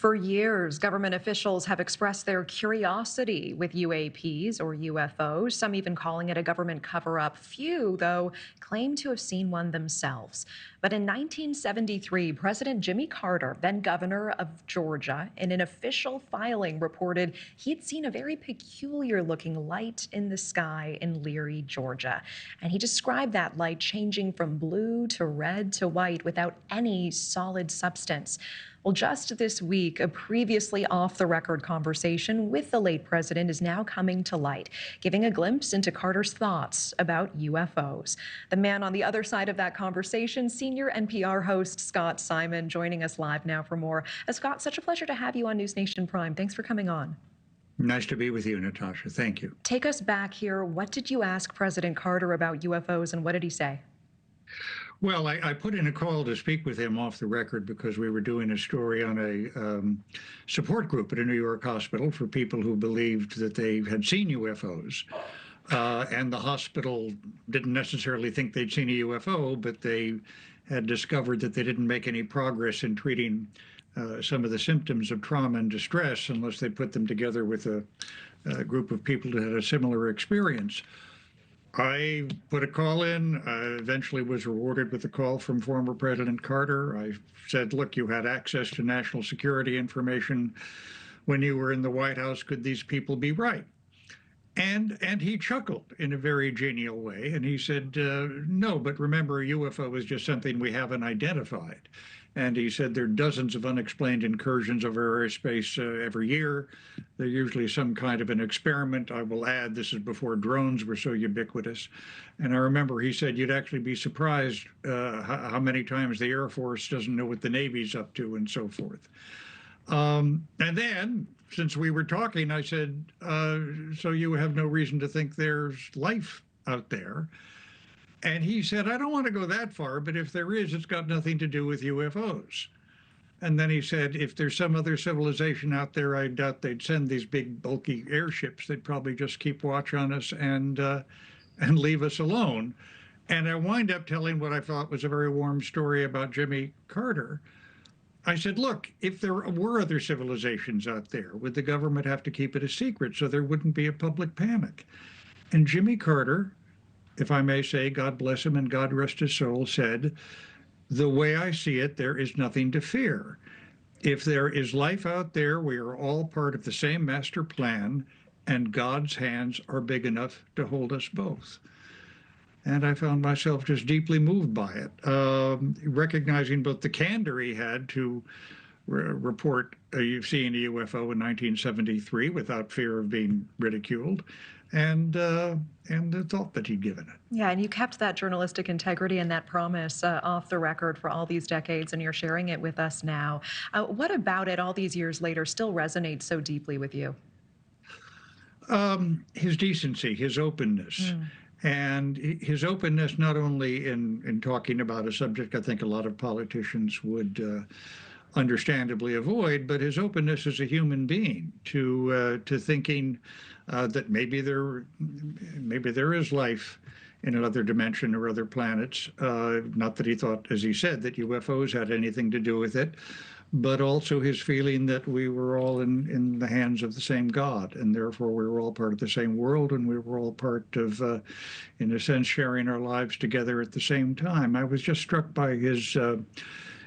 For years, government officials have expressed their curiosity with UAPs or UFOs, some even calling it a government cover-up. Few, though, claim to have seen one themselves. But in 1973, President Jimmy Carter, then governor of Georgia, in an official filing reported he'd seen a very peculiar-looking light in the sky in Leary, Georgia. And he described that light changing from blue to red to white without any solid substance. Well, just this week, a previously off-the-record conversation with the late president is now coming to light, giving a glimpse into Carter's thoughts about UFOs. The man on the other side of that conversation, senior NPR host Scott Simon, joining us live now for more. Scott, such a pleasure to have you on NewsNation Prime. Thanks for coming on. Nice to be with you, Natasha. Thank you. Take us back here. What did you ask President Carter about UFOs, and what did he say? Well, I put in a call to speak with him off the record because we were doing a story on a support group at a New York hospital for people who believed that they had seen UFOs. And the hospital didn't necessarily think they'd seen a UFO, but they had discovered that they didn't make any progress in treating some of the symptoms of trauma and distress unless they put them together with a group of people that had a similar experience. I put a call in, eventually was rewarded with a call from former President Carter. I said, look, you had access to national security information when you were in the White House. Could these people be right? And he chuckled in a very genial way. And he said, no, but remember, a UFO is just something we haven't identified. And he said there are dozens of unexplained incursions over airspace every year. They're usually some kind of an experiment. I will add, this is before drones were so ubiquitous. And I remember he said you'd actually be surprised how many times the Air Force doesn't know what the Navy's up to and so forth. And then, since we were talking, I said, so you have no reason to think there's life out there? And he said, I don't want to go that far, but if there is, it's got nothing to do with UFOs. And then he said, if there's some other civilization out there, I doubt they'd send these big, bulky airships. They'd probably just keep watch on us and leave us alone. And I wind up telling what I thought was a very warm story about Jimmy Carter. I said, look, if there were other civilizations out there, would the government have to keep it a secret so there wouldn't be a public panic? And Jimmy Carter, if I may say, God bless him and God rest his soul, said, the way I see it, there is nothing to fear. If there is life out there, we are all part of the same master plan, and God's hands are big enough to hold us both. And I found myself just deeply moved by it, recognizing both the candor he had to report seeing a UFO in 1973 without fear of being ridiculed, and the thought that he'd given it. Yeah, and you kept that journalistic integrity and that promise off the record for all these decades, and you're sharing it with us now. What about it all these years later still resonates so deeply with you? His decency, his openness. And his openness not only in talking about a subject I think a lot of politicians would understandably avoid, but his openness as a human being to thinking that maybe there is life in another dimension or other planets. Not that he thought, as he said, that UFOs had anything to do with it, but also his feeling that we were all in the hands of the same God, and therefore we were all part of the same world, and we were all part of, in a sense, sharing our lives together at the same time. I was just struck by his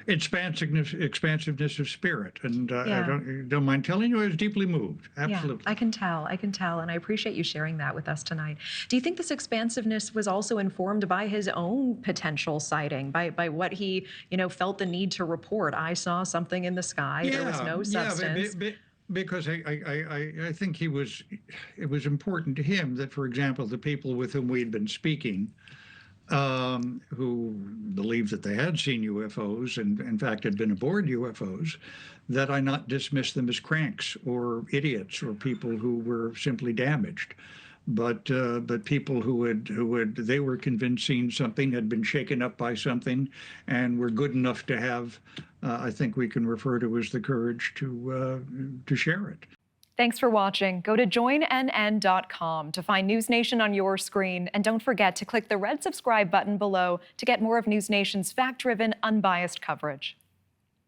expansiveness of spirit, and I don't mind telling you, I was deeply moved. Absolutely. Yeah, I can tell, and I appreciate you sharing that with us tonight. Do you think this expansiveness was also informed by his own potential sighting, by what he, felt the need to report? I saw something in the sky. There was no substance. Because I think it was important to him that, for example, the people with whom we'd been speaking, who believed that they had seen UFOs and, in fact, had been aboard UFOs, that I not dismiss them as cranks or idiots or people who were simply damaged, but people who they were convinced seen something, had been shaken up by something, and were good enough to have, I think we can refer to as the courage to share it. Thanks for watching. Go to joinnn.com to find NewsNation on your screen. And don't forget to click the red subscribe button below to get more of NewsNation's fact-driven, unbiased coverage.